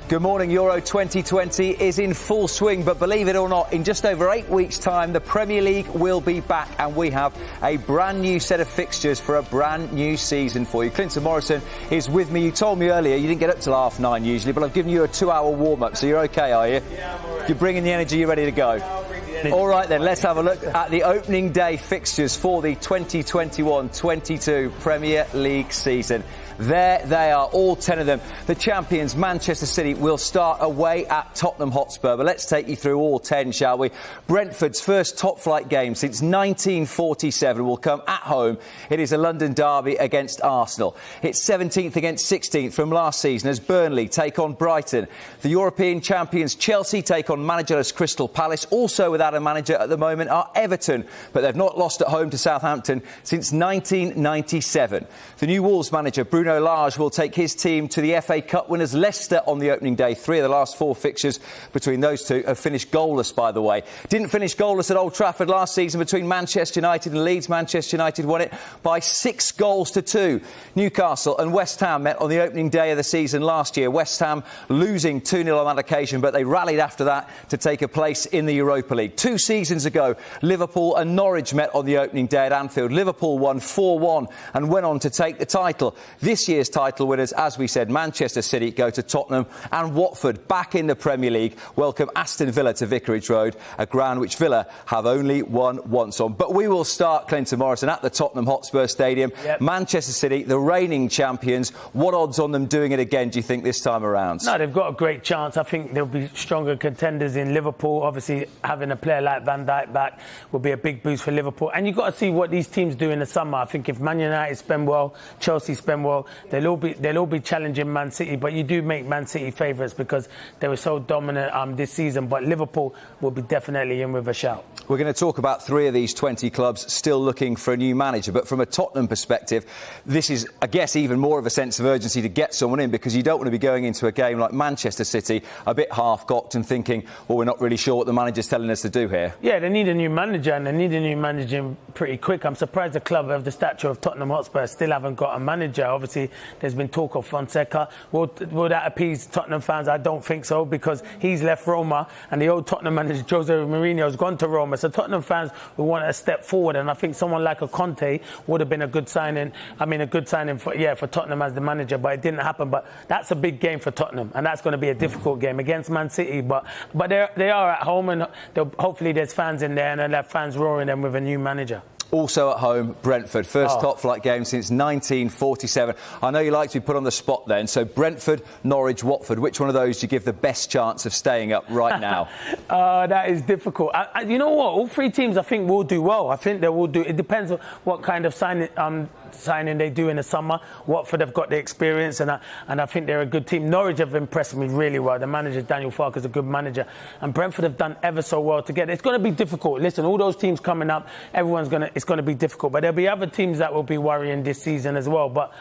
Good morning. Euro 2020 is in full swing, but believe it or not, in just over 8 weeks' time, the Premier League will be back and we have a brand new set of fixtures for a brand new season for you. Clinton Morrison is with me. You told me earlier you didn't get up till 9:30 usually, but I've given you a 2-hour warm-up, so you're OK, are you? Yeah, I'm all right. You're bringing the energy, you're ready to go? Yeah, I'll bring the energy. All right then, let's have a look at the opening day fixtures for the 2021-22 Premier League season. There they are, all 10 of them. The champions, Manchester City, will start away at Tottenham Hotspur. But let's take you through all 10, shall we? Brentford's first top-flight game since 1947 will come at home. It is a London derby against Arsenal. It's 17th against 16th from last season as Burnley take on Brighton. The European champions Chelsea take on managerless Crystal Palace. Also without a manager at the moment are Everton, but they've not lost at home to Southampton since 1997. The new Wolves manager, Bruno Lage, will take his team to the FA Cup winners Leicester on the opening day. 3 of the last 4 fixtures between those two have finished goalless, by the way. Didn't finish goalless at Old Trafford last season between Manchester United and Leeds. Manchester United won it by 6 goals to 2. Newcastle and West Ham met on the opening day of the season last year. West Ham losing 2-0 on that occasion, but they rallied after that to take a place in the Europa League. 2 seasons ago, Liverpool and Norwich met on the opening day at Anfield. Liverpool won 4-1 and went on to take the title. This year's title winners, as we said, Manchester City, go to Tottenham, and Watford, back in the Premier League, welcome Aston Villa to Vicarage Road, a ground which Villa have only won once on. But we will start, Clinton Morrison, at the Tottenham Hotspur Stadium. Yep. Manchester City, the reigning champions. What odds on them doing it again, do you think, this time around? No, they've got a great chance. I think there'll be stronger contenders in Liverpool. Obviously, having a player like Van Dijk back will be a big boost for Liverpool. And you've got to see what these teams do in the summer. I think if Man United spend well, Chelsea spend well, they'll all be challenging Man City, but you do make Man City favourites because they were so dominant this season. But Liverpool will be definitely in with a shout. We're going to talk about 3 of these 20 clubs still looking for a new manager. But from a Tottenham perspective, this is, I guess, even more of a sense of urgency to get someone in, because you don't want to be going into a game like Manchester City a bit half-cocked and thinking, well, we're not really sure what the manager's telling us to do here. Yeah, they need a new manager, and they need a new manager pretty quick. I'm surprised a club of the stature of Tottenham Hotspur still haven't got a manager. Obviously, there's been talk of Fonseca. Will that appease Tottenham fans? I don't think so, because he's left Roma and the old Tottenham manager Jose Mourinho has gone to Roma. So Tottenham fans will want a step forward, and I think someone like a Conte would have been a good signing. I mean, a good signing for Tottenham as the manager, but it didn't happen. But that's a big game for Tottenham, and that's going to be a difficult game against Man City. But they are at home, and hopefully there's fans in there, and they'll have fans roaring them with a new manager. Also at home, Brentford. First top-flight game since 1947. I know you like to be put on the spot then. So Brentford, Norwich, Watford. Which one of those do you give the best chance of staying up right now? That is difficult. You know what? All 3 teams, I think, will do well. I think they will do. It depends on what kind of signing they do in the summer. Watford have got the experience, and I think they're a good team. Norwich have impressed me really well. The manager, Daniel Farke, is a good manager. And Brentford have done ever so well to get it. It's going to be difficult. Listen, all those teams coming up, it's going to be difficult. But there'll be other teams that will be worrying this season as well. But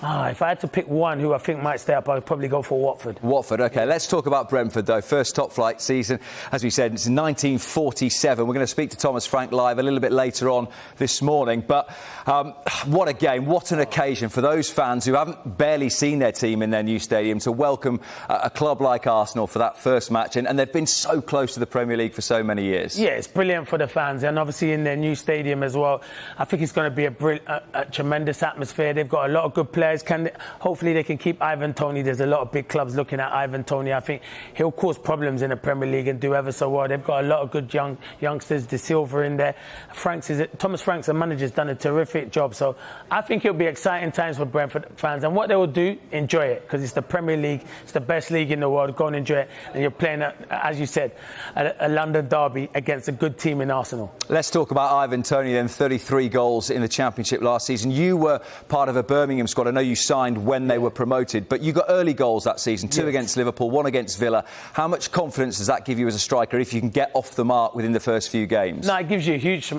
if I had to pick one who I think might stay up, I'd probably go for Watford. Watford, OK. Let's talk about Brentford, though. First top-flight season, as we said, it's 1947. We're going to speak to Thomas Frank live a little bit later on this morning. But what a game, what an occasion for those fans who haven't barely seen their team in their new stadium to welcome a club like Arsenal for that first match. And they've been so close to the Premier League for so many years. Yeah, it's brilliant for the fans, and obviously in their new stadium as well. I think it's going to be a tremendous atmosphere. They've got a lot of good players. Hopefully they can keep Ivan Toney. There's a lot of big clubs looking at Ivan Toney. I think he'll cause problems in the Premier League and do ever so well. They've got a lot of good youngsters. De Silva in there. Thomas Franks, the manager, has done a terrific job. So I think it'll be exciting times for Brentford fans. And what they will do, enjoy it, because it's the Premier League. It's the best league in the world. Go and enjoy it. And you're playing, as you said, a London derby against a good team in Arsenal. Let's talk about Ivan Toney then. 33 goals in the Championship last season. You were part of a Birmingham squad. I know you signed when they were promoted, but you got early goals that season, 2 against Liverpool, 1 against Villa. How much confidence does that give you as a striker if you can get off the mark within the first few games? No, it gives you a huge,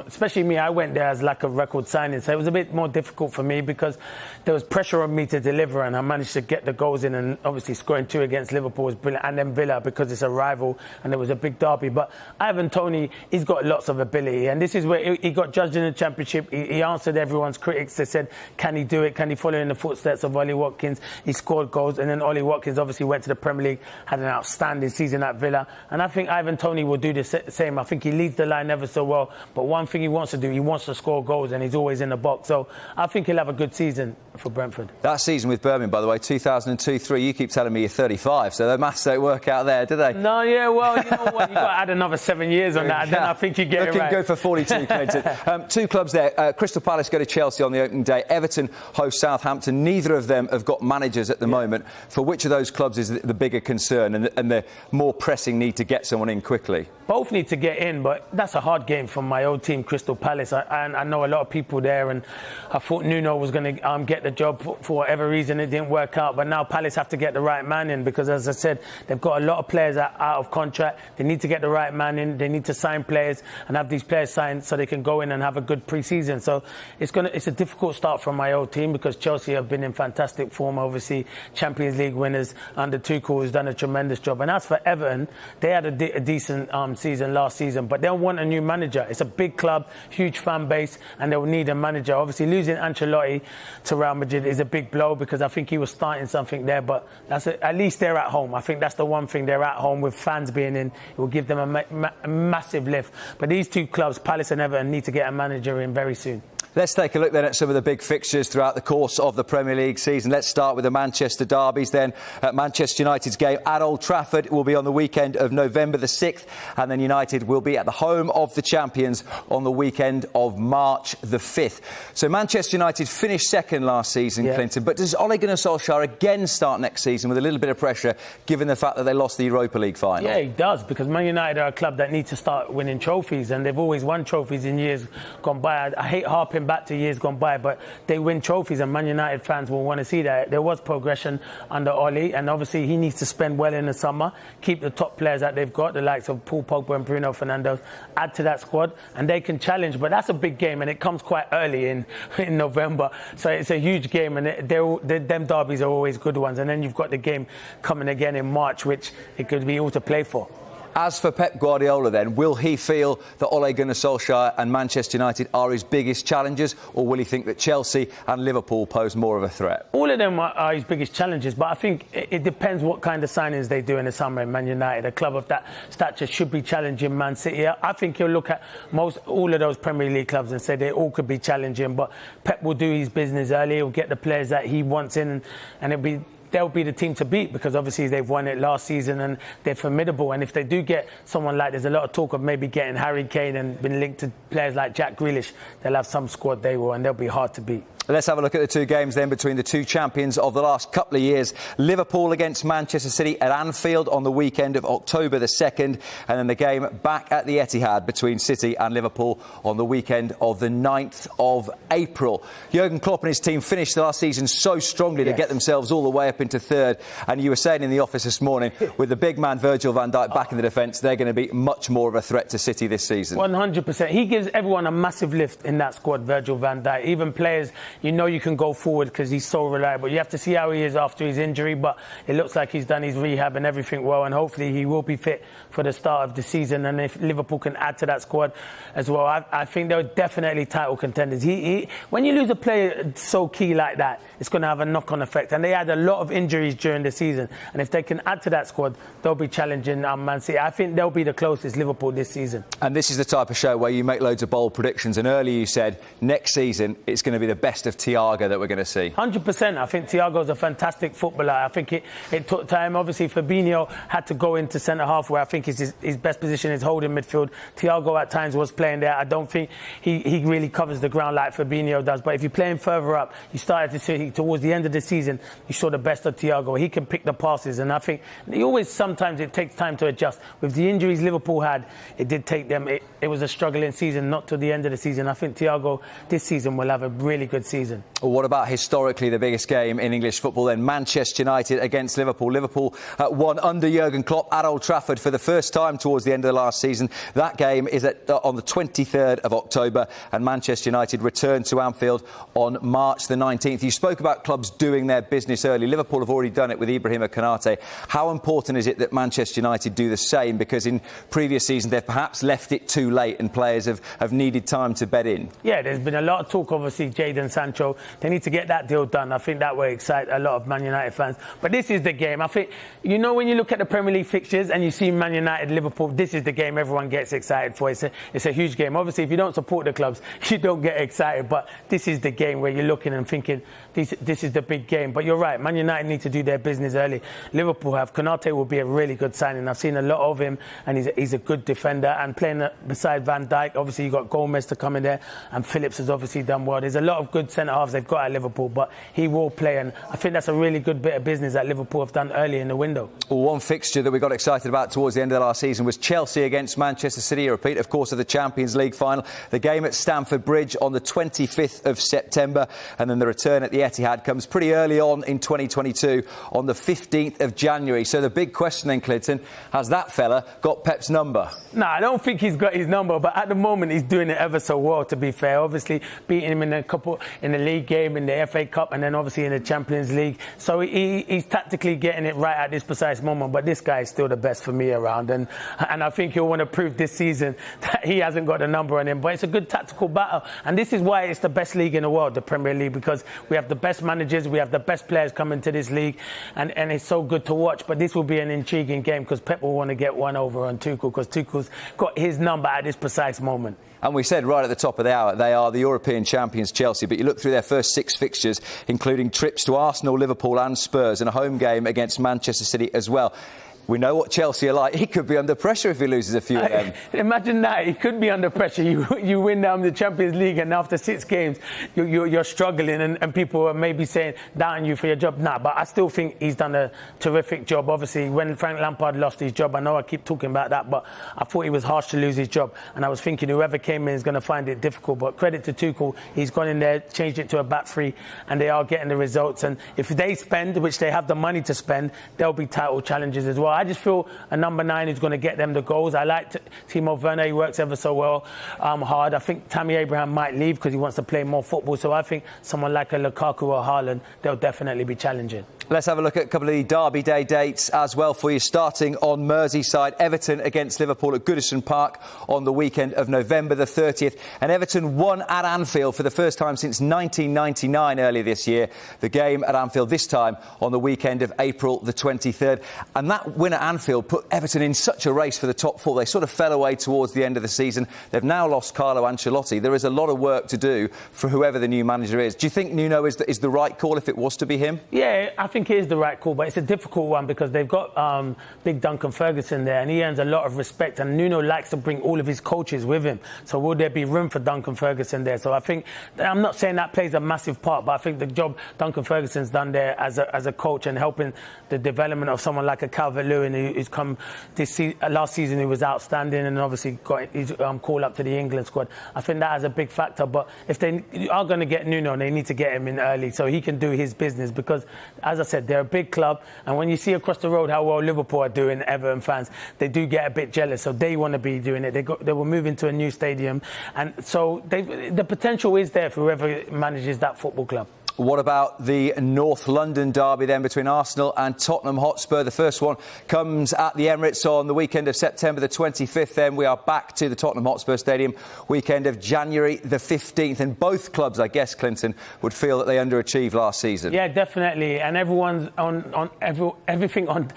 especially me. I went there as like a record signing, so it was a bit more difficult for me because there was pressure on me to deliver, and I managed to get the goals in, and obviously scoring 2 against Liverpool was brilliant, and then Villa because it's a rival and there was a big derby. But Ivan Toney, he's got lots of ability, and this is where he got judged in the Championship. He answered everyone's critics. They said, can he do it? Can he following in the footsteps of Ollie Watkins. He scored goals, and then Ollie Watkins obviously went to the Premier League, had an outstanding season at Villa. And I think Ivan Toney will do the same. I think he leads the line ever so well. But one thing he wants to do, he wants to score goals, and he's always in the box. So I think he'll have a good season for Brentford. That season with Birmingham, by the way, 2002-03, you keep telling me you're 35, so the maths don't work out there, do they? No, yeah, well, you know what? You've got to add another 7 years on that, and then I think you get it right. Looking good for 42, Clinton. Two clubs there. Crystal Palace go to Chelsea on the opening day. Everton host Southampton. Neither of them have got managers at the moment. For which of those clubs is the bigger concern and the more pressing need to get someone in quickly? Both need to get in, but that's a hard game for my old team, Crystal Palace. I know a lot of people there, and I thought Nuno was going to get the job for whatever reason. It didn't work out, but now Palace have to get the right man in because, as I said, they've got a lot of players out of contract. They need to get the right man in. They need to sign players and have these players signed so they can go in and have a good pre-season. So it's a difficult start from my old team because Chelsea have been in fantastic form, obviously Champions League winners under Tuchel, who's done a tremendous job. And as for Everton, they had a decent season last season, but they'll want a new manager. It's a big club, huge fan base, and they'll need a manager. Obviously, losing Ancelotti to Real Madrid is a big blow because I think he was starting something there, but at least they're at home. I think that's the one thing. They're at home with fans being in. It will give them a massive lift. But these two clubs, Palace and Everton, need to get a manager in very soon. Let's take a look then at some of the big fixtures throughout the course of the Premier League season. Let's start with the Manchester derbies then. Manchester United's game at Old Trafford will be on the weekend of November the 6th, and then United will be at the home of the champions on the weekend of March the 5th. So Manchester United finished second last season, Clinton, but does Ole Gunnar Solskjaer again start next season with a little bit of pressure, given the fact that they lost the Europa League final? Yeah, he does, because Man United are a club that needs to start winning trophies, and they've always won trophies in years gone by. I hate harping back to years gone by, but they win trophies, and Man United fans will want to see that. There was progression under Ole, and obviously he needs to spend well in the summer, keep the top players that they've got, the likes of Paul Pogba and Bruno Fernandes, add to that squad, and they can challenge. But that's a big game, and it comes quite early in November, so it's a huge game, and them derbies are always good ones. And then you've got the game coming again in March, which it could be all to play for. As for Pep Guardiola then, will he feel that Ole Gunnar Solskjaer and Manchester United are his biggest challenges, or will he think that Chelsea and Liverpool pose more of a threat? All of them are his biggest challenges, but I think it depends what kind of signings they do in the summer in Man United. A club of that stature should be challenging Man City. I think he'll look at all of those Premier League clubs and say they all could be challenging, but Pep will do his business early. He'll get the players that he wants in, and they'll be the team to beat, because obviously they've won it last season and they're formidable. And if they do get someone like, there's a lot of talk of maybe getting Harry Kane and been linked to players like Jack Grealish, they'll have some squad they will, and they'll be hard to beat. Let's have a look at the two games then between the two champions of the last couple of years. Liverpool against Manchester City at Anfield on the weekend of October the 2nd, and then the game back at the Etihad between City and Liverpool on the weekend of the 9th of April. Jurgen Klopp and his team finished the last season so strongly to get themselves all the way up into third, and you were saying in the office this morning, with the big man Virgil van Dijk back in the defence, they're going to be much more of a threat to City this season. 100%. He gives everyone a massive lift in that squad, Virgil van Dijk. Even players, you know you can go forward because he's so reliable. You have to see how he is after his injury, but it looks like he's done his rehab and everything well, and hopefully he will be fit for the start of the season. And if Liverpool can add to that squad as well, I think they're definitely title contenders. When you lose a player so key like that, it's going to have a knock-on effect. And they had a lot of injuries during the season, and if they can add to that squad, they'll be challenging Man City. I think they'll be the closest Liverpool this season. And this is the type of show where you make loads of bold predictions, and earlier you said next season it's going to be the best of Thiago that we're going to see. 100%. I think Thiago's a fantastic footballer. I think it took time. Obviously, Fabinho had to go into centre-half, where I think his best position is holding midfield. Thiago at times was playing there. I don't think he really covers the ground like Fabinho does. But if you're playing further up, you started to see towards the end of the season, you saw the best of Thiago. He can pick the passes, and I think sometimes it takes time to adjust. With the injuries Liverpool had, it did take them. It was a struggling season, not to the end of the season. I think Thiago this season will have a really good season. Well, what about historically the biggest game in English football then? Manchester United against Liverpool. Liverpool won under Jurgen Klopp at Old Trafford for the first time towards the end of the last season. That game is on the 23rd of October, and Manchester United return to Anfield on March the 19th. You spoke about clubs doing their business early. Liverpool have already done it with Ibrahima Konate. How important is it that Manchester United do the same? Because in previous seasons they've perhaps left it too late and players have needed time to bed in. Yeah, there's been a lot of talk, obviously, Jadon Sancho Sancho. They need to get that deal done. I think that will excite a lot of Man United fans. But this is the game. I think, you know, when you look at the Premier League fixtures and you see Man United, Liverpool, this is the game everyone gets excited for. It's a huge game. Obviously, if you don't support the clubs, you don't get excited. But this is the game where you're looking and thinking, this is the big game. But you're right, Man United need to do their business early. Liverpool have. Konate will be a really good signing. I've seen a lot of him, and he's a good defender. And playing beside Van Dijk, obviously you've got Gomez to come in there, and Phillips has obviously done well. There's a lot of good centre-halves they've got at Liverpool, but he will play, and I think that's a really good bit of business that Liverpool have done early in the window. Well, one fixture that we got excited about towards the end of the last season was Chelsea against Manchester City, a repeat, of course, of the Champions League final. The game at Stamford Bridge on the 25th of September, and then the return at the Etihad comes pretty early on in 2022 on the 15th of January. So the big question then, Clinton, has that fella got Pep's number? No, I don't think he's got his number, but at the moment he's doing it ever so well, to be fair. Obviously beating him in the league game, in the FA Cup, and then obviously in the Champions League. So he's tactically getting it right at this precise moment, but this guy is still the best for me around, and I think he'll want to prove this season that he hasn't got the number on him. But it's a good tactical battle, and this is why it's the best league in the world, the Premier League, because we have the best managers, we have the best players coming to this league, and it's so good to watch. But this will be an intriguing game because Pep will want to get one over on Tuchel, because Tuchel's got his number at this precise moment. And we said right at the top of the hour, they are the European champions, Chelsea. But you look through their first 6 fixtures, including trips to Arsenal, Liverpool and Spurs, and a home game against Manchester City as well. We know what Chelsea are like. He could be under pressure if he loses a few of them. Imagine that. He could be under pressure. You win the Champions League, and after 6 games, you're struggling, and people are maybe saying, doubting you for your job. Nah, but I still think he's done a terrific job. Obviously, when Frank Lampard lost his job, I know I keep talking about that, but I thought he was harsh to lose his job. And I was thinking whoever came in is going to find it difficult. But credit to Tuchel, he's gone in there, changed it to a back three, and they are getting the results. And if they spend, which they have the money to spend, there'll be title challenges as well. I just feel a number 9 is going to get them the goals. I like Timo Werner. He works ever so well hard. I think Tammy Abraham might leave because he wants to play more football. So I think someone like a Lukaku or Haaland, they'll definitely be challenging. Let's have a look at a couple of the Derby Day dates as well for you. Starting on Merseyside, Everton against Liverpool at Goodison Park on the weekend of November the 30th. And Everton won at Anfield for the first time since 1999 earlier this year. The game at Anfield this time on the weekend of April the 23rd. And that win at Anfield put Everton in such a race for the top 4. They sort of fell away towards the end of the season. They've now lost Carlo Ancelotti. There is a lot of work to do for whoever the new manager is. Do you think Nuno is the right call if it was to be him? Yeah, I think it is the right call, but it's a difficult one because they've got big Duncan Ferguson there, and he earns a lot of respect, and Nuno likes to bring all of his coaches with him. So will there be room for Duncan Ferguson there? So I think, I'm not saying that plays a massive part, but I think the job Duncan Ferguson's done there as a coach and helping the development of someone like a Calvert-Lewin who's come last season, he was outstanding, and obviously got his call up to the England squad. I think that has a big factor, but if they are going to get Nuno, they need to get him in early so he can do his business, because as I said, they're a big club, and when you see across the road how well Liverpool are doing, Everton fans, they do get a bit jealous, so they want to be doing it. They will move into a new stadium, and so the potential is there for whoever manages that football club. What about the North London derby then between Arsenal and Tottenham Hotspur? The first one comes at the Emirates on the weekend of September the 25th. Then we are back to the Tottenham Hotspur Stadium weekend of January the 15th. And both clubs, I guess, Clinton, would feel that they underachieved last season. Yeah, definitely. And everyone's everything on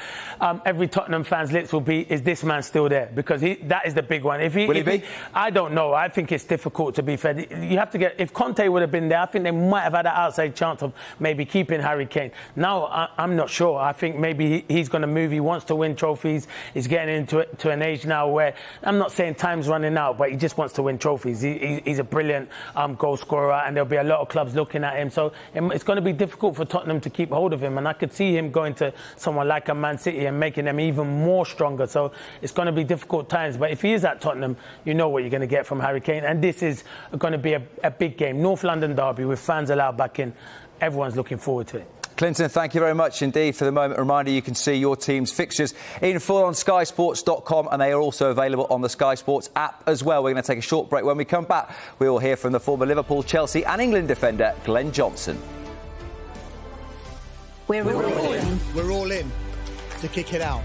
every Tottenham fan's lips will be, is this man still there? Because that is the big one. Will he be? I don't know. I think it's difficult, to be fair. You have to get, if Conte would have been there, I think they might have had an outside chance of maybe keeping Harry Kane. Now, I'm not sure. I think maybe he's going to move. He wants to win trophies. He's getting into an age now where, I'm not saying time's running out, but he just wants to win trophies. He's a brilliant goal scorer, and there'll be a lot of clubs looking at him. So it's going to be difficult for Tottenham to keep hold of him, and I could see him going to someone like a Man City and making them even more stronger. So it's going to be difficult times. But if he is at Tottenham, you know what you're going to get from Harry Kane. And this is going to be a big game. North London derby with fans allowed back in. Everyone's looking forward to it. Clinton, thank you very much indeed for the moment. Reminder, you can see your team's fixtures in full on skysports.com, and they are also available on the Sky Sports app as well. We're going to take a short break. When we come back, we will hear from the former Liverpool, Chelsea and England defender, Glenn Johnson. We're all in. We're all in to kick it out.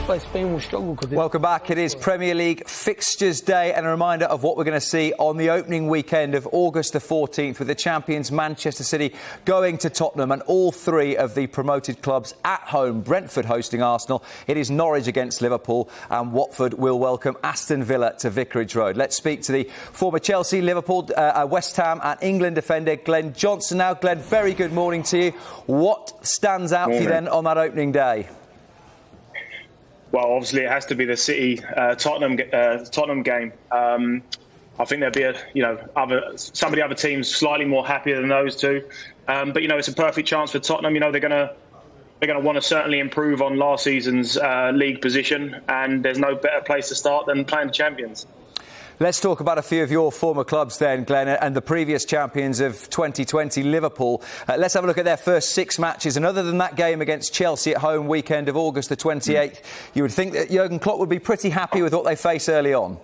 But Spain will struggle. Welcome back. It is Premier League Fixtures Day, and a reminder of what we're going to see on the opening weekend of August the 14th, with the champions Manchester City going to Tottenham, and all three of the promoted clubs at home. Brentford hosting Arsenal. It is Norwich against Liverpool, and Watford will welcome Aston Villa to Vicarage Road. Let's speak to the former Chelsea, Liverpool, West Ham and England defender Glenn Johnson now. Glenn, very good morning to you. What stands out for you then on that opening day? Well, obviously it has to be the City Tottenham game. I think there'll be some of the other teams slightly more happier than those two. But it's a perfect chance for Tottenham. They're going to want to certainly improve on last season's league position, and there's no better place to start than playing the champions. Let's talk about a few of your former clubs then, Glenn, and the previous champions of 2020, Liverpool. Let's have a look at their first 6 matches. And other than that game against Chelsea at home weekend of August the 28th, you would think that Jurgen Klopp would be pretty happy with what they face early on.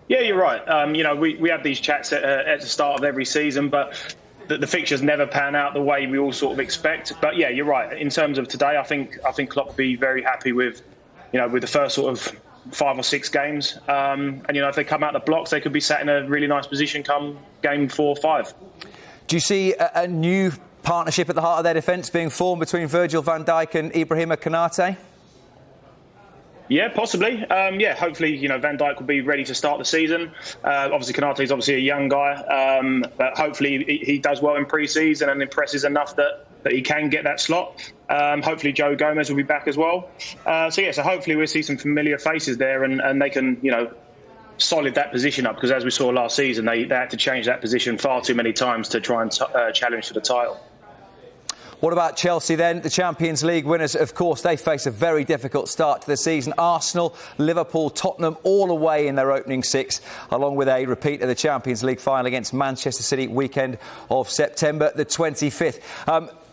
Yeah, you're right. We have these chats at the start of every season, but the fixtures never pan out the way we all sort of expect. But yeah, you're right. In terms of today, I think Klopp would be very happy with the first sort of 5 or 6 games, and if they come out the blocks, they could be sat in a really nice position come game 4 or 5. Do you see a new partnership at the heart of their defence being formed between Virgil van Dijk and Ibrahima Konate? Yeah, possibly. Hopefully, Van Dijk will be ready to start the season. Obviously, Konate is obviously a young guy, but hopefully he does well in pre-season and impresses enough that he can get that slot. Hopefully, Joe Gomez will be back as well. So hopefully we'll see some familiar faces there, and they can, solid that position up, because as we saw last season, they had to change that position far too many times to try and challenge for the title. What about Chelsea then? The Champions League winners, of course, they face a very difficult start to the season. Arsenal, Liverpool, Tottenham all away in their opening 6, along with a repeat of the Champions League final against Manchester City weekend of September the 25th.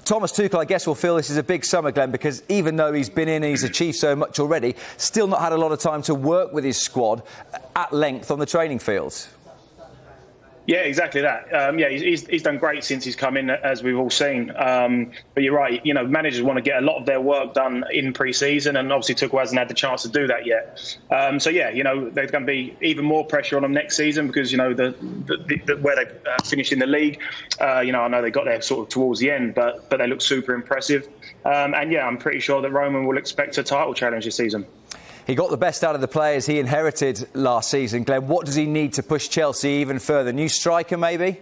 Thomas Tuchel, I guess, will feel this is a big summer, Glenn, because even though he's been in and he's achieved so much already, still not had a lot of time to work with his squad at length on the training fields. Yeah, exactly that. He's done great since he's come in, as we've all seen. But you're right, managers want to get a lot of their work done in pre-season, and obviously Tuchel hasn't had the chance to do that yet. There's going to be even more pressure on them next season, because, where they finished in the league, I know they got there sort of towards the end, but they look super impressive. I'm pretty sure that Roman will expect a title challenge this season. He got the best out of the players he inherited last season, Glenn. What does he need to push Chelsea even further? New striker, maybe?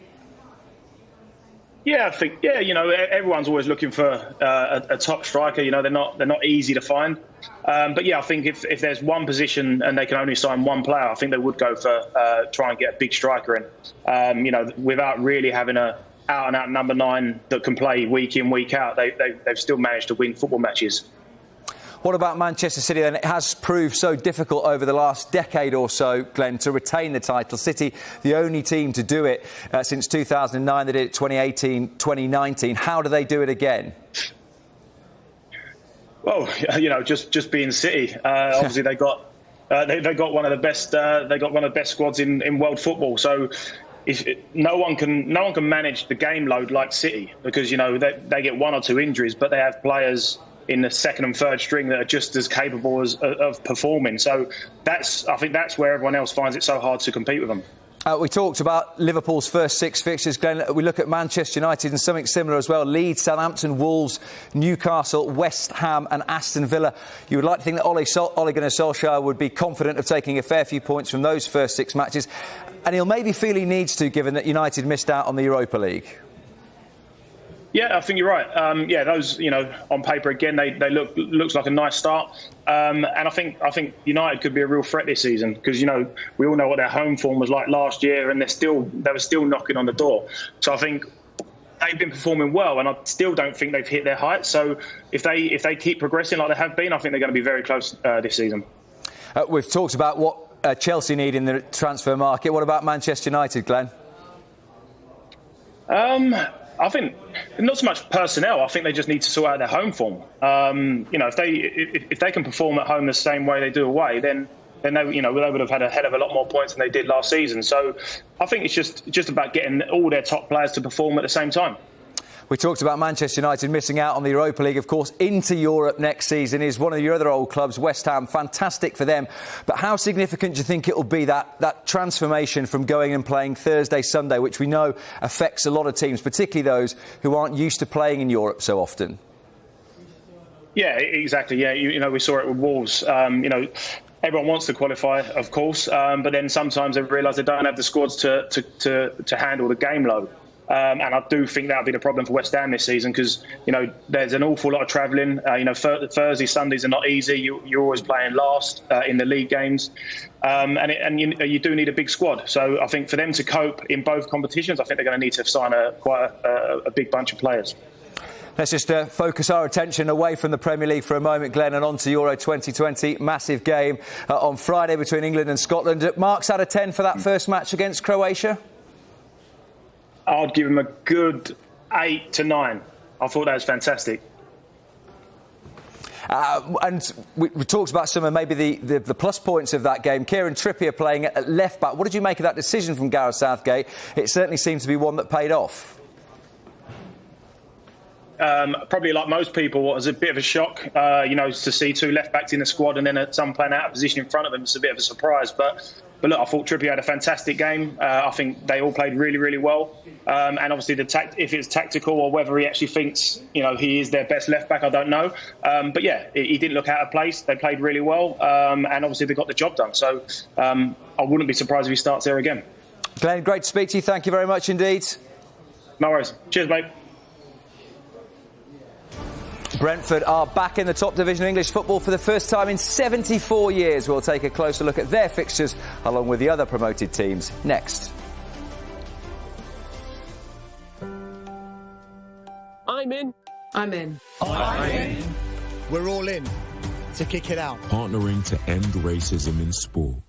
Yeah, I think, everyone's always looking for a top striker. They're not easy to find. But I think if there's one position and they can only sign one player, I think they would go for try and get a big striker in. Without really having a out-and-out number 9 that can play week in, week out, they've still managed to win football matches. What about Manchester City then? It has proved so difficult over the last decade or so, Glenn, to retain the title. City, the only team to do it since 2009. They did it 2018, 2019. How do they do it again? Well, just being City. Obviously, they got one of the best. They got one of the best squads in world football. So no one can manage the game load like City, because they get 1 or 2 injuries, but they have players in the second and third string that are just as capable of performing. So I think that's where everyone else finds it so hard to compete with them. We talked about Liverpool's first 6 fixtures, Glenn. We look at Manchester United and something similar as well. Leeds, Southampton, Wolves, Newcastle, West Ham and Aston Villa. You would like to think that Ole Gunnar Solskjaer would be confident of taking a fair few points from those first 6 matches. And he'll maybe feel he needs to, given that United missed out on the Europa League. Yeah, I think you're right. Those, on paper again, they looks like a nice start. And I think United could be a real threat this season, because we all know what their home form was like last year, and they were still knocking on the door. So I think they've been performing well, and I still don't think they've hit their heights. So if they keep progressing like they have been, I think they're going to be very close this season. We've talked about what Chelsea need in the transfer market. What about Manchester United, Glenn? I think not so much personnel. I think they just need to sort out their home form. If they can perform at home the same way they do away, then they would have had a hell of a lot more points than they did last season. So I think it's just about getting all their top players to perform at the same time. We talked about Manchester United missing out on the Europa League, of course. Into Europe next season is one of your other old clubs, West Ham. Fantastic for them. But how significant do you think it will be, that transformation from going and playing Thursday, Sunday, which we know affects a lot of teams, particularly those who aren't used to playing in Europe so often? Yeah, exactly. Yeah, we saw it with Wolves. Everyone wants to qualify, of course, but then sometimes they realise they don't have the squads to handle the game load. And I do think that'll be the problem for West Ham this season because, there's an awful lot of travelling. Thursday, Sundays are not easy. You're always playing last in the league games. And you do need a big squad. So I think for them to cope in both competitions, I think they're going to need to sign quite a big bunch of players. Let's just focus our attention away from the Premier League for a moment, Glenn, and on to Euro 2020. Massive game on Friday between England and Scotland. Marks out of 10 for that first match against Croatia? I'd give him a good 8 to 9. I thought that was fantastic. And we talked about some of maybe the plus points of that game. Kieran Trippier playing at left back. What did you make of that decision from Gareth Southgate? It certainly seems to be one that paid off. Probably like most people, it was a bit of a shock, to see two left-backs in the squad and then some playing out of position in front of them. It's a bit of a surprise. But look, I thought Trippier had a fantastic game. I think they all played really, really well. And obviously, if it's tactical or whether he actually thinks, he is their best left-back, I don't know. But yeah, he didn't look out of place. They played really well. And obviously, they got the job done. So I wouldn't be surprised if he starts there again. Glenn, great to speak to you. Thank you very much indeed. No worries. Cheers, mate. Brentford are back in the top division of English football for the first time in 74 years. We'll take a closer look at their fixtures along with the other promoted teams next. I'm in. I'm in. I'm in. We're all in to kick it out. Partnering to end racism in sport.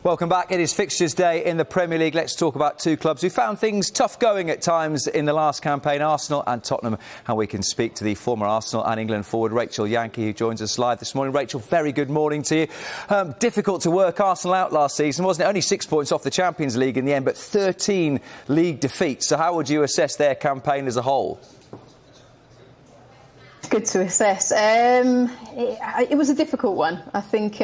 Welcome back. It is fixtures day in the Premier League. Let's talk about two clubs who found things tough going at times in the last campaign, Arsenal and Tottenham. And we can speak to the former Arsenal and England forward, Rachel Yankee, who joins us live this morning. Rachel, very good morning to you. Difficult to work Arsenal out last season, wasn't it? Only 6 points off the Champions League in the end, but 13 league defeats. So how would you assess their campaign as a whole? Good to assess. It was a difficult one. I think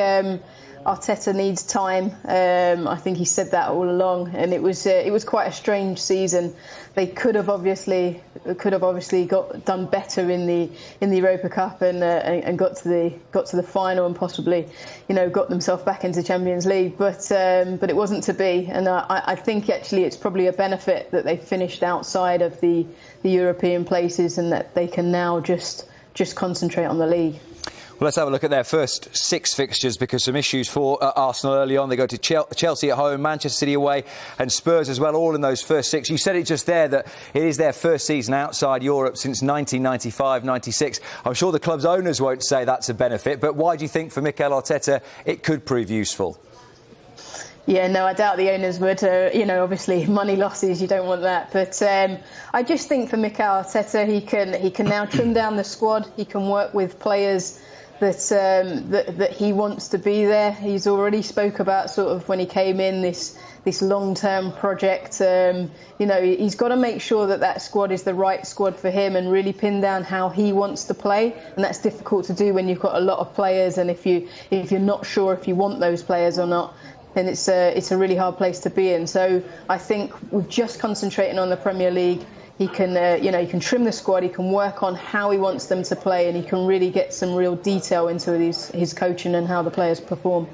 Arteta needs time. I think he said that all along, and it was quite a strange season. They could have obviously done better in the Europa Cup and got to the final and possibly, got themselves back into Champions League. But it wasn't to be, and I think actually it's probably a benefit that they finished outside of the European places and that they can now just concentrate on the league. Well, let's have a look at their first 6 fixtures, because some issues for Arsenal early on. They go to Chelsea at home, Manchester City away and Spurs as well, all in those first 6. You said it just there that it is their first season outside Europe since 1995-96. I'm sure the club's owners won't say that's a benefit, but why do you think for Mikel Arteta it could prove useful? Yeah, no, I doubt the owners would. Obviously, money losses, you don't want that. But I just think for Mikel Arteta, he can now trim down the squad. He can work with players that he wants to be there. He's already spoke about sort of when he came in this long-term project. He's got to make sure that squad is the right squad for him and really pin down how he wants to play. And that's difficult to do when you've got a lot of players, and if you're not sure if you want those players or not, then it's a really hard place to be in. So I think with just concentrating on the Premier League, he can he can trim the squad, he can work on how he wants them to play, and he can really get some real detail into his coaching and how the players perform.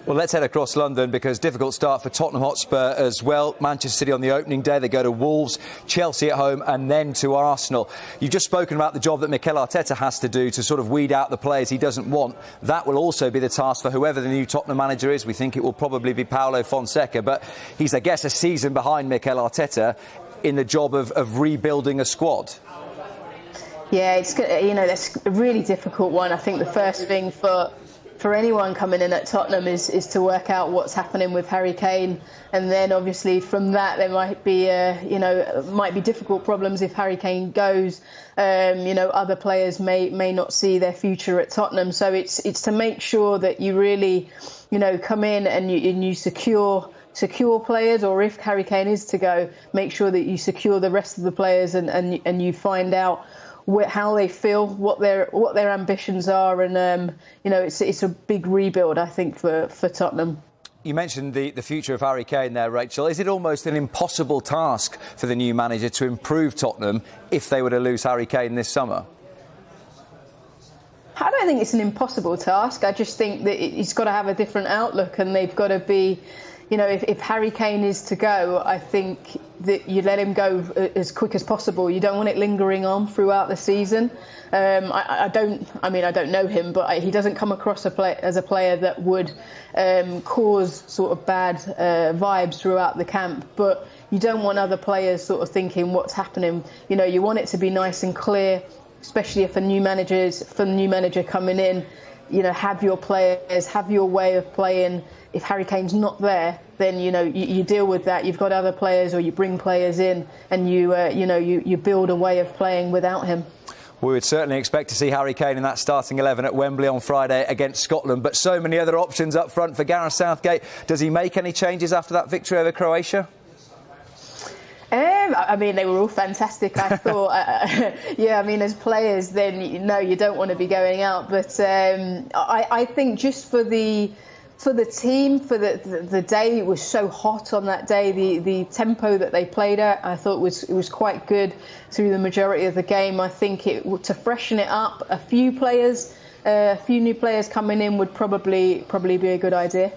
Well, let's head across London, because difficult start for Tottenham Hotspur as well. Manchester City on the opening day, they go to Wolves, Chelsea at home and then to Arsenal. You've just spoken about the job that Mikel Arteta has to do to sort of weed out the players he doesn't want. That will also be the task for whoever the new Tottenham manager is. We think it will probably be Paulo Fonseca, but he's, I guess, a season behind Mikel Arteta in the job of rebuilding a squad. Yeah, that's a really difficult one. I think the first thing for anyone coming in at Tottenham is to work out what's happening with Harry Kane, and then obviously from that there might be difficult problems if Harry Kane goes. Other players may not see their future at Tottenham, so it's to make sure that you really come in and you secure players, or if Harry Kane is to go, make sure that you secure the rest of the players and you find out how they feel, what their ambitions are, and it's a big rebuild, I think, for Tottenham. You mentioned the future of Harry Kane there, Rachel. Is it almost an impossible task for the new manager to improve Tottenham if they were to lose Harry Kane this summer? I don't think it's an impossible task. I just think that he's got to have a different outlook, and they've got to be, if Harry Kane is to go, I think that you let him go as quick as possible. You don't want it lingering on throughout the season. I don't know him, but he doesn't come across as a player that would cause sort of bad vibes throughout the camp. But you don't want other players sort of thinking what's happening. You want it to be nice and clear, especially for the new manager coming in. Have your players, have your way of playing. If Harry Kane's not there, then you deal with that. You've got other players, or you bring players in, and you build a way of playing without him. We would certainly expect to see Harry Kane in that starting 11 at Wembley on Friday against Scotland, but so many other options up front for Gareth Southgate. Does he make any changes after that victory over Croatia? They were all fantastic, I thought. As players, then you don't want to be going out. But I think just for the team, for the day, it was so hot on that day. The tempo that they played at, I thought it was quite good through the majority of the game. I think to freshen it up, a few new players coming in would probably be a good idea.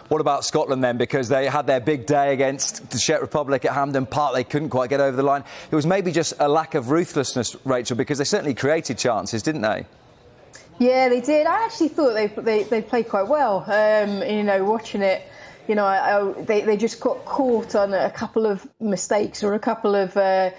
What about Scotland then? Because they had their big day against the Czech Republic at Hampden Park. They couldn't quite get over the line. It was maybe just a lack of ruthlessness, Rachel, because they certainly created chances, didn't they? Yeah, they did. I actually thought they played quite well. Watching it, they just got caught on a couple of mistakes or a couple of, the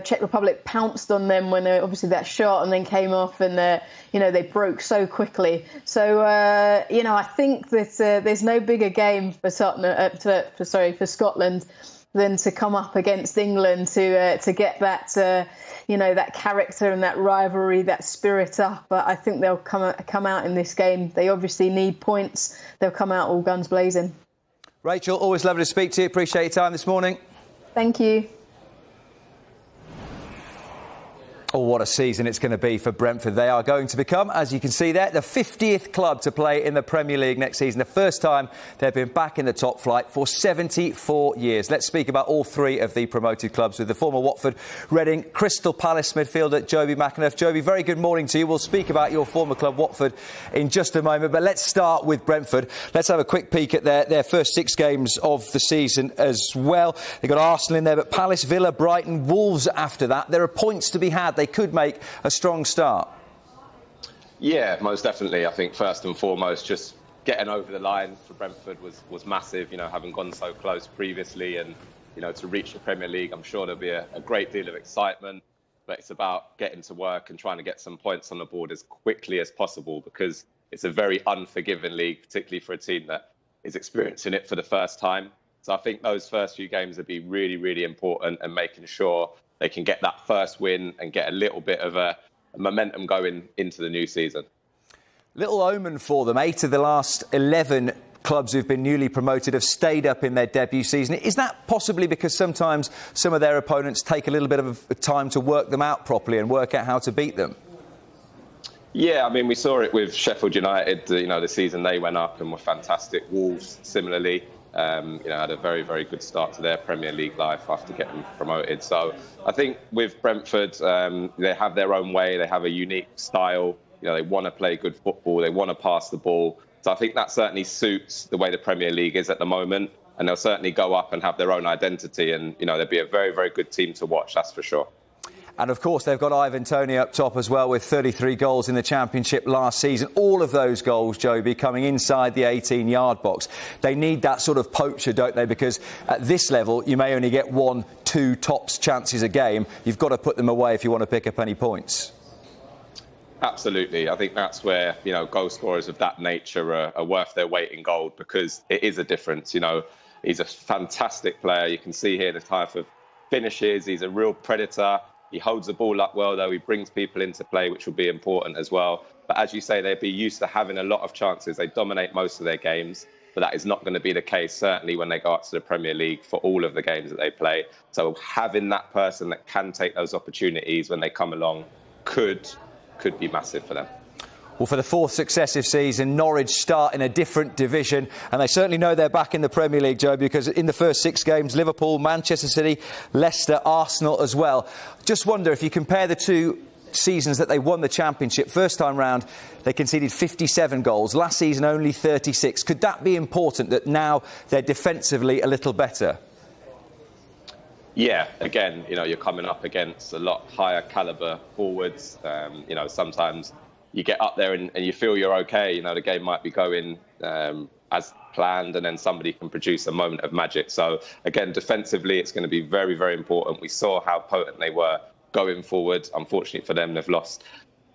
Czech Republic pounced on them when obviously that shot and then came off and, they broke so quickly. So, I think that there's no bigger game for for Scotland than to come up against England to get that, that character and that rivalry, that spirit up. But I think they'll come out in this game. They obviously need points. They'll come out all guns blazing. Rachel, always lovely to speak to you. Appreciate your time this morning. Thank you. Oh, what a season it's going to be for Brentford. They are going to become, as you can see there, the 50th club to play in the Premier League next season. The first time they've been back in the top flight for 74 years. Let's speak about all three of the promoted clubs with the former Watford, Reading, Crystal Palace midfielder Joby McAnuff. Joby, very good morning to you. We'll speak about your former club, Watford, in just a moment. But let's start with Brentford. Let's have a quick peek at their first 6 games of the season as well. They've got Arsenal in there, but Palace, Villa, Brighton, Wolves after that. There are points to be had. They could make a strong start. Yeah, most definitely. I think first and foremost, just getting over the line for Brentford was massive, having gone so close previously and, to reach the Premier League. I'm sure there'll be a great deal of excitement, but it's about getting to work and trying to get some points on the board as quickly as possible because it's a very unforgiving league, particularly for a team that is experiencing it for the first time. So I think those first few games will be really, really important and making sure they can get that first win and get a little bit of a momentum going into the new season. Little omen for them. 8 of the last 11 clubs who've been newly promoted have stayed up in their debut season. Is that possibly because sometimes some of their opponents take a little bit of time to work them out properly and work out how to beat them? Yeah, I mean, we saw it with Sheffield United, the season they went up and were fantastic. Wolves, similarly. Had a very, very good start to their Premier League life after getting promoted. So I think with Brentford, they have their own way. They have a unique style. They want to play good football. They want to pass the ball. So I think that certainly suits the way the Premier League is at the moment. And they'll certainly go up and have their own identity. And, they'll be a very, very good team to watch, that's for sure. And, of course, they've got Ivan Toney up top as well with 33 goals in the Championship last season. All of those goals, Joby, coming inside the 18-yard box. They need that sort of poacher, don't they? Because at this level, you may only get 1-2 tops chances a game. You've got to put them away if you want to pick up any points. Absolutely. I think that's where, goal scorers of that nature are worth their weight in gold because it is a difference. He's a fantastic player. You can see here the type of finishes. He's a real predator. He holds the ball up well, though. He brings people into play, which will be important as well. But as you say, they'd be used to having a lot of chances. They dominate most of their games, but that is not going to be the case, certainly when they go up to the Premier League for all of the games that they play. So having that person that can take those opportunities when they come along could be massive for them. Well, for the 4th successive season, Norwich start in a different division, and they certainly know they're back in the Premier League, Joe, because in the first 6 games, Liverpool, Manchester City, Leicester, Arsenal as well. Just wonder if you compare the 2 seasons that they won the Championship. First time round, they conceded 57 goals. Last season, only 36. Could that be important that now they're defensively a little better? Yeah, again, you're coming up against a lot higher calibre forwards. Sometimes you get up there and you feel you're OK. The game might be going as planned and then somebody can produce a moment of magic. So, again, defensively, it's going to be very, very important. We saw how potent they were going forward. Unfortunately for them, they've lost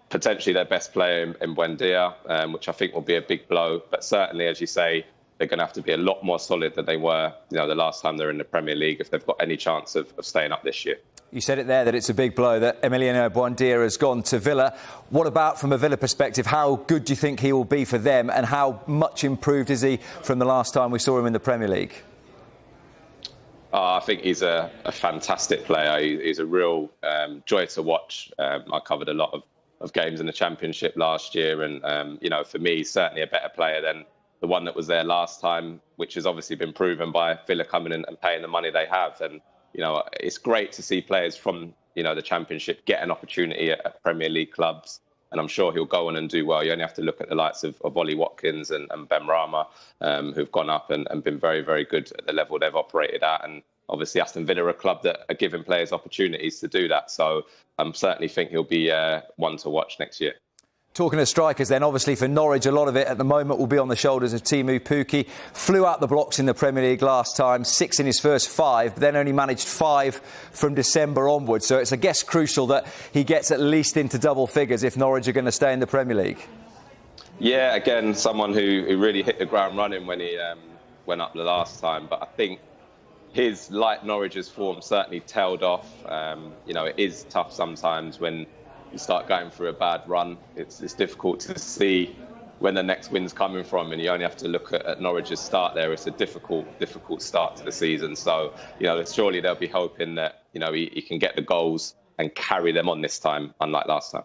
potentially their best player in Buendia, which I think will be a big blow. But certainly, as you say, they're going to have to be a lot more solid than they were, the last time they were in the Premier League if they've got any chance of staying up this year. You said it there that it's a big blow that Emiliano Buendia has gone to Villa. What about from a Villa perspective? How good do you think he will be for them and how much improved is he from the last time we saw him in the Premier League? I think he's a fantastic player. He's a real joy to watch. I covered a lot of games in the Championship last year and, for me, he's certainly a better player than the one that was there last time, which has obviously been proven by Villa coming in and paying the money they have. And, it's great to see players from, the Championship get an opportunity at Premier League clubs. And I'm sure he'll go on and do well. You only have to look at the likes of Ollie Watkins and Ben Rama, who've gone up and been very, very good at the level they've operated at. And obviously Aston Villa are a club that are giving players opportunities to do that. So I certainly think he'll be one to watch next year. Talking of strikers then, obviously for Norwich, a lot of it at the moment will be on the shoulders of Timu Pukki. Flew out the blocks in the Premier League last time, 6 in his first 5, but then only managed 5 from December onwards. So it's, I guess, crucial that he gets at least into double figures if Norwich are going to stay in the Premier League. Yeah, again, someone who really hit the ground running when he went up the last time. But I think his, like Norwich's form, certainly tailed off. It is tough sometimes when you start going through a bad run. It's difficult to see when the next win's coming from, and you only have to look at Norwich's start there. It's a difficult start to the season. So, surely they'll be hoping that, he can get the goals and carry them on this time, unlike last time.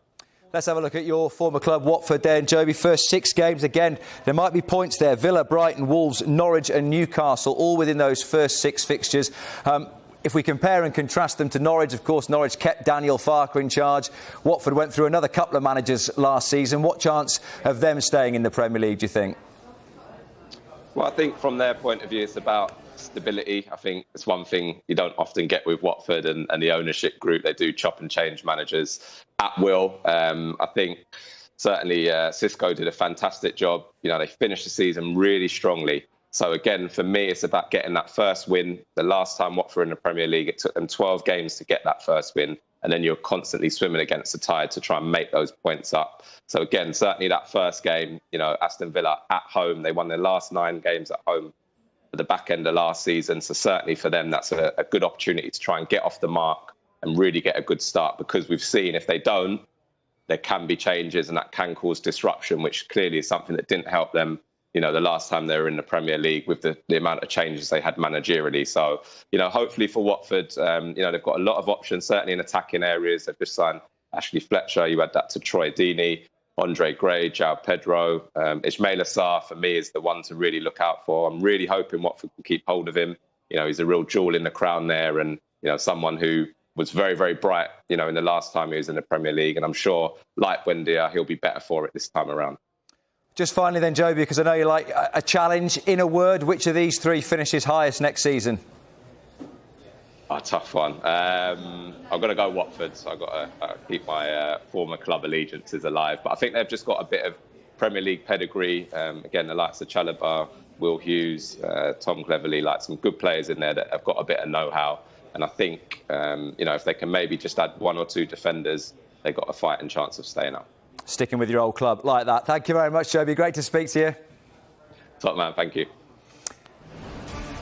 Let's have a look at your former club, Watford, there. And Joby, first 6 games, again, there might be points there. Villa, Brighton, Wolves, Norwich and Newcastle, all within those first 6 fixtures. If we compare and contrast them to Norwich, of course, Norwich kept Daniel Farke in charge. Watford went through another couple of managers last season. What chance of them staying in the Premier League, do you think? Well, I think from their point of view, it's about stability. I think it's one thing you don't often get with Watford and the ownership group. They do chop and change managers at will. I think certainly Cisco did a fantastic job. They finished the season really strongly. So again, for me, it's about getting that first win. The last time Watford in the Premier League, it took them 12 games to get that first win. And then you're constantly swimming against the tide to try and make those points up. So again, certainly that first game, Aston Villa at home, they won their last 9 games at home at the back end of last season. So certainly for them, that's a good opportunity to try and get off the mark and really get a good start, because we've seen if they don't, there can be changes and that can cause disruption, which clearly is something that didn't help them the last time they were in the Premier League with the amount of changes they had managerially. So, hopefully for Watford, they've got a lot of options, certainly in attacking areas. They've just signed Ashley Fletcher. You add that to Troy Deeney, Andre Gray, João Pedro. Ismail Assar, for me, is the one to really look out for. I'm really hoping Watford can keep hold of him. He's a real jewel in the crown there, and, someone who was very, very bright, in the last time he was in the Premier League. And I'm sure, like Wendia, he'll be better for it this time around. Just finally then, Joby, because I know you like a challenge. In a word, which of these 3 finishes highest next season? A tough one. I'm going to go Watford, so I've got to keep my former club allegiances alive. But I think they've just got a bit of Premier League pedigree. Again, the likes of Chalobah, Will Hughes, Tom Cleverley, like some good players in there that have got a bit of know-how. And I think, if they can maybe just add 1 or 2 defenders, they've got a fighting chance of staying up. Sticking with your old club like that. Thank you very much, Joby. Great to speak to you. Top man, thank you.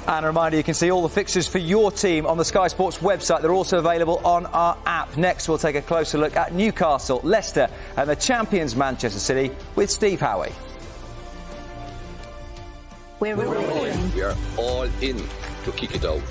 And a reminder, you can see all the fixtures for your team on the Sky Sports website. They're also available on our app. Next, we'll take a closer look at Newcastle, Leicester and the champions Manchester City with Steve Howie. We're all in. We are all in to kick it out.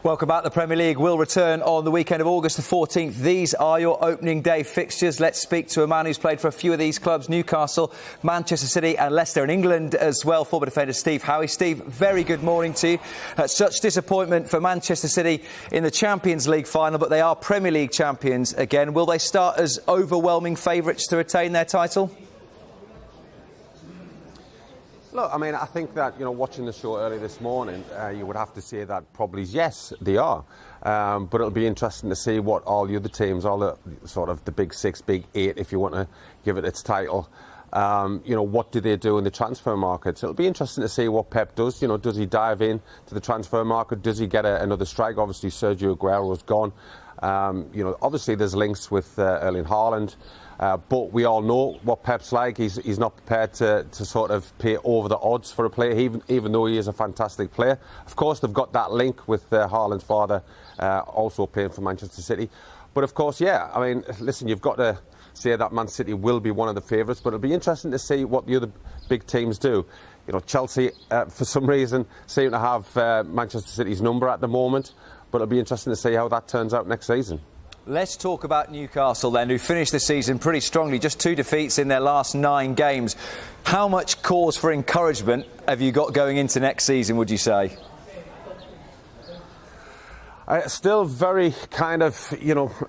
Welcome back. The Premier League will return on the weekend of August the 14th. These are your opening day fixtures. Let's speak to a man who's played for a few of these clubs: Newcastle, Manchester City and Leicester, in England as well. Former defender Steve Howie. Steve, very good morning to you. Such disappointment for Manchester City in the Champions League final, but they are Premier League champions again. Will they start as overwhelming favourites to retain their title? Look, I mean, I think that, watching the show early this morning, you would have to say that probably, yes, they are. But it'll be interesting to see what all the other teams, all the sort of the big six, big eight, if you want to give it its title, what do they do in the transfer market? So it'll be interesting to see what Pep does. Does he dive in to the transfer market? Does he get another strike? Obviously, Sergio Aguero's gone. Obviously, there's links with Erling Haaland. But we all know what Pep's like. He's not prepared to sort of pay over the odds for a player, even though he is a fantastic player. Of course, they've got that link with Haaland's father also playing for Manchester City. But of course, yeah, I mean, listen, you've got to say that Man City will be one of the favourites, but it'll be interesting to see what the other big teams do. Chelsea, for some reason, seem to have Manchester City's number at the moment, but it'll be interesting to see how that turns out next season. Let's talk about Newcastle then, who finished the season pretty strongly, just 2 defeats in their last 9 games. How much cause for encouragement have you got going into next season, would you say? Still very kind of,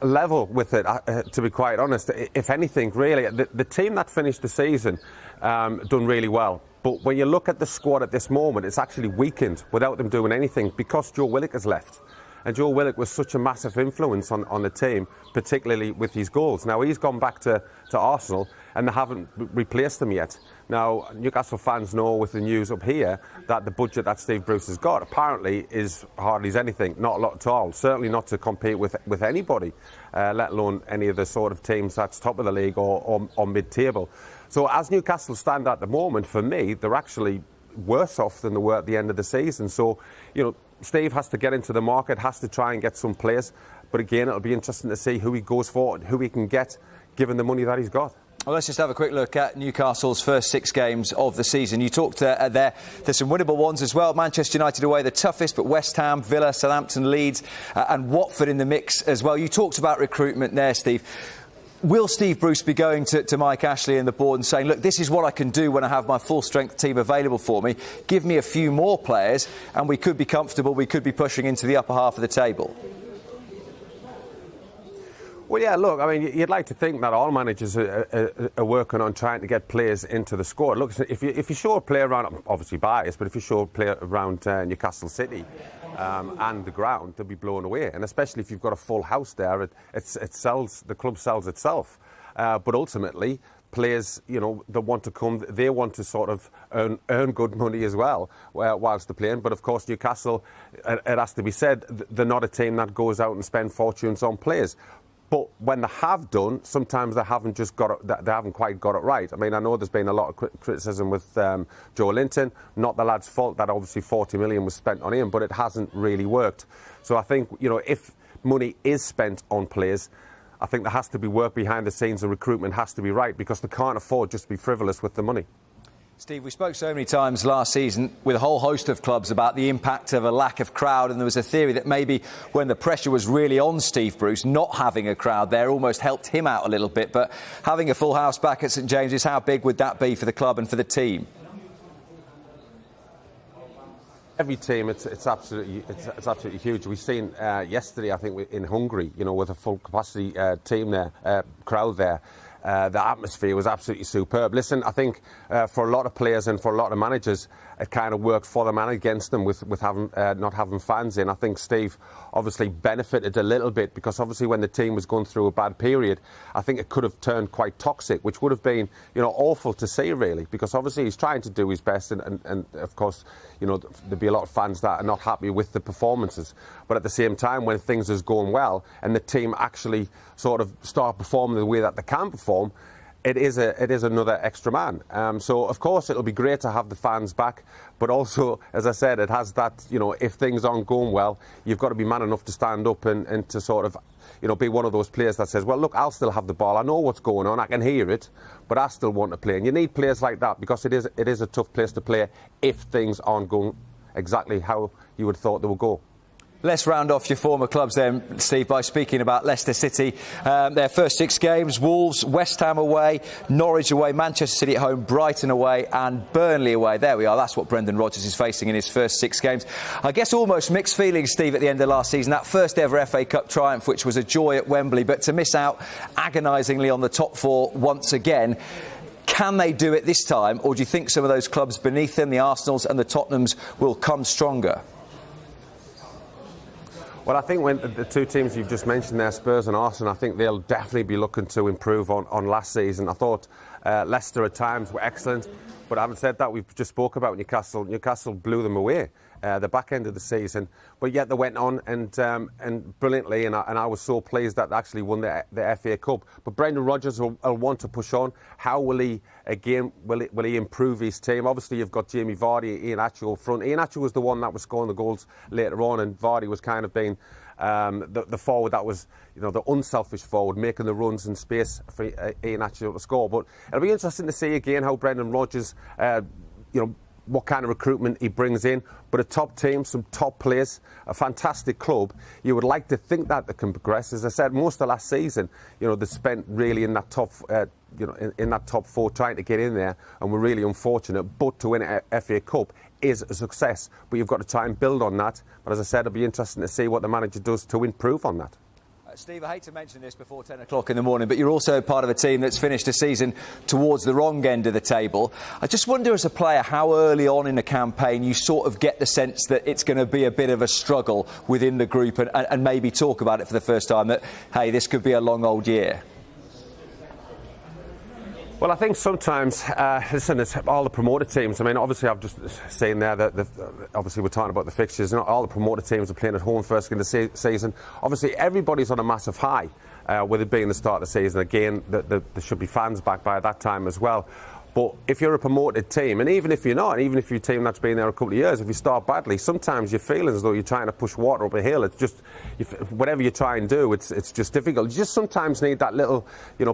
level with it, to be quite honest. If anything, really, the team that finished the season done really well. But when you look at the squad at this moment, it's actually weakened without them doing anything because Joe Willock has left. And Joe Willock was such a massive influence on the team, particularly with his goals. Now, he's gone back to Arsenal and they haven't replaced him yet. Now, Newcastle fans know with the news up here that the budget that Steve Bruce has got apparently is hardly anything, not a lot at all. Certainly not to compete with anybody, let alone any of the sort of teams that's top of the league or mid-table. So as Newcastle stand at the moment, for me, they're actually worse off than they were at the end of the season. So, Steve has to get into the market, has to try and get some players. But again, it'll be interesting to see who he goes for and who he can get, given the money that he's got. Well, let's just have a quick look at Newcastle's first 6 games of the season. You talked there's some winnable ones as well. Manchester United away, the toughest, but West Ham, Villa, Southampton, Leeds and Watford in the mix as well. You talked about recruitment there, Steve. Will Steve Bruce be going to Mike Ashley and the board and saying, look, this is what I can do when I have my full-strength team available for me. Give me a few more players and we could be comfortable, we could be pushing into the upper half of the table? Well, yeah, look, I mean, you'd like to think that all managers are working on trying to get players into the squad. Look, if you show a player around, obviously biased, but if you show a player around Newcastle City and the ground, they'll be blown away. And especially if you've got a full house there, it sells, the club sells itself. But ultimately, players, that want to come, they want to sort of earn good money as well whilst they're playing. But of course, Newcastle, it has to be said, they're not a team that goes out and spend fortunes on players. But when they have done, sometimes they haven't quite got it right. I mean, I know there's been a lot of criticism with Joe Linton. Not the lad's fault that obviously 40 million was spent on him, but it hasn't really worked. So I think, if money is spent on players, I think there has to be work behind the scenes. The recruitment has to be right because they can't afford just to be frivolous with the money. Steve, we spoke so many times last season with a whole host of clubs about the impact of a lack of crowd, and there was a theory that maybe when the pressure was really on Steve Bruce, not having a crowd there almost helped him out a little bit. But having a full house back at St James's, how big would that be for the club and for the team? Every team, it's absolutely huge. We've seen yesterday, I think, in Hungary, with a full capacity team there, crowd there. The atmosphere was absolutely superb. Listen, I think for a lot of players and for a lot of managers, it kind of worked for them and against them with not having fans in. I think Steve obviously benefited a little bit because obviously when the team was going through a bad period, I think it could have turned quite toxic, which would have been, awful to see really, because obviously he's trying to do his best and of course, there'd be a lot of fans that are not happy with the performances. But at the same time, when things is going well and the team actually sort of start performing the way that they can perform, it is another extra man. So, of course, it'll be great to have the fans back. But also, as I said, it has that, if things aren't going well, you've got to be man enough to stand up and to sort of, be one of those players that says, well, look, I'll still have the ball. I know what's going on. I can hear it, but I still want to play. And you need players like that because it is a tough place to play if things aren't going exactly how you would have thought they would go. Let's round off your former clubs then, Steve, by speaking about Leicester City. Their first 6 games: Wolves, West Ham away, Norwich away, Manchester City at home, Brighton away and Burnley away. There we are. That's what Brendan Rodgers is facing in his first 6 games. I guess almost mixed feelings, Steve, at the end of last season. That first ever FA Cup triumph, which was a joy at Wembley, but to miss out agonisingly on the top 4 once again. Can they do it this time, or do you think some of those clubs beneath them, the Arsenals and the Tottenhams, will come stronger? Well, I think when the 2 teams you've just mentioned there, Spurs and Arsenal, I think they'll definitely be looking to improve on last season. I thought Leicester at times were excellent, but having said that, we've just spoke about Newcastle. Newcastle blew them away the back end of the season, but yet they went on and brilliantly, and I was so pleased that they actually won the FA Cup. But Brendan Rodgers will want to push on. How will he, again, will he improve his team? Obviously, you've got Jamie Vardy, Iheanacho up front. Iheanacho was the one that was scoring the goals later on, and Vardy was kind of being the forward that was, the unselfish forward, making the runs in space for Iheanacho to score. But it'll be interesting to see again how Brendan Rodgers, what kind of recruitment he brings in. But a top team, some top players, a fantastic club. You would like to think that they can progress. As I said, most of last season, they spent really in that top, in that top 4 trying to get in there, and were really unfortunate. But to win an FA Cup is a success. But you've got to try and build on that. But as I said, it'll be interesting to see what the manager does to improve on that. Steve, I hate to mention this before 10 o'clock in the morning, but you're also part of a team that's finished a season towards the wrong end of the table. I just wonder, as a player, how early on in a campaign you sort of get the sense that it's going to be a bit of a struggle within the group, and maybe talk about it for the first time, that, hey, this could be a long old year. Well, I think sometimes, listen, it's all the promoted teams. I mean, obviously, I've just seen there that obviously we're talking about the fixtures. All the promoted teams are playing at home first in the season. Obviously, everybody's on a massive high, with it being the start of the season. Again, there should be fans back by that time as well. But if you're a promoted team, and even if you're not, even if you're a team that's been there a couple of years, if you start badly, sometimes you're feeling as though you're trying to push water up a hill. It's just, whatever you try and do, it's just difficult. You just sometimes need that little,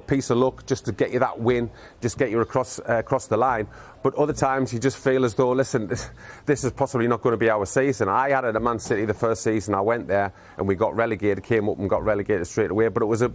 piece of luck just to get you that win, just get you across the line. But other times you just feel as though, listen, this is possibly not going to be our season. I had it at Man City the first season I went there, and we got relegated, came up and got relegated straight away. But it was a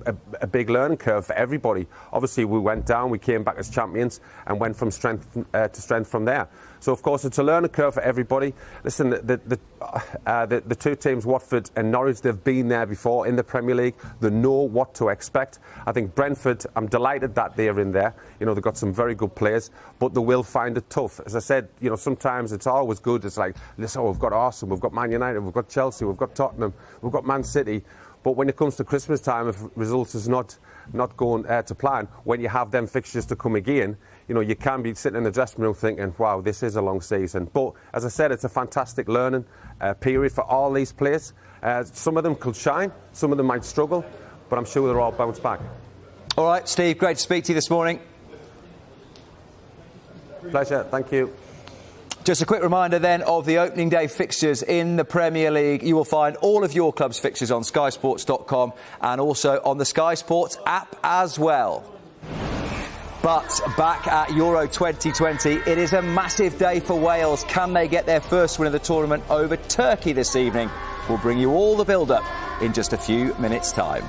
big learning curve for everybody. Obviously, we went down, we came back as champions, and went from strength to strength from there. So, of course, it's a learning curve for everybody. Listen, the 2 teams, Watford and Norwich, they've been there before in the Premier League. They know what to expect. I think Brentford, I'm delighted that they're in there. They've got some very good players, but they will find it tough. As I said, sometimes it's always good. It's like, listen, we've got Arsenal, we've got Man United, we've got Chelsea, we've got Tottenham, we've got Man City. But when it comes to Christmas time, if results is not going to plan, when you have them fixtures to come again, you can be sitting in the dressing room thinking, wow, this is a long season. But as I said, it's a fantastic learning period for all these players. Some of them could shine, some of them might struggle, but I'm sure they'll all bounce back. All right, Steve, great to speak to you this morning. Pleasure, thank you. Just a quick reminder then of the opening day fixtures in the Premier League. You will find all of your club's fixtures on skysports.com and also on the Sky Sports app as well. But back at Euro 2020, it is a massive day for Wales. Can they get their first win of the tournament over Turkey this evening? We'll bring you all the build-up in just a few minutes' time.